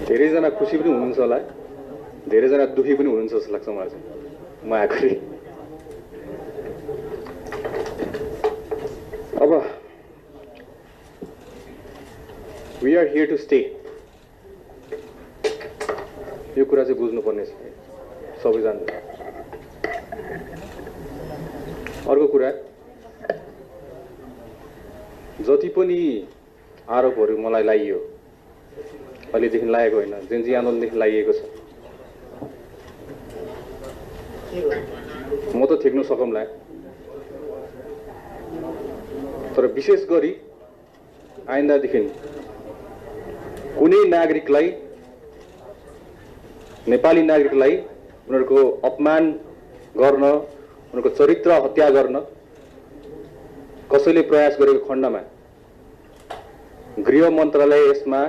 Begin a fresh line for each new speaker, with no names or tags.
धेरैजना खुसी पनि हुनुहुन्छ होला, धेरैजना दुखी पनि हुनुहुन्छ जस्तो लाग्छ मलाई चाहिँ म आखिरी। अब we are here to stay, यो कुरा चाहिँ बुझ्नुपर्ने छ सबैजना। अर्को कुरा, जति पनि आरोपहरू मलाई लागियो, अहिलेदेखि लागेको होइन, जेनजी आन्दोलनदेखि लागिएको छ, म त ठेक्नु सकौँला। तर विशेष गरी आइन्दादेखि कुनै नागरिकलाई, नेपाली नागरिकलाई उनीहरूको अपमान गर्न, उनीहरूको चरित्र हत्या गर्न कसैले प्रयास गरेको खण्डमा गृह मन्त्रालय यसमा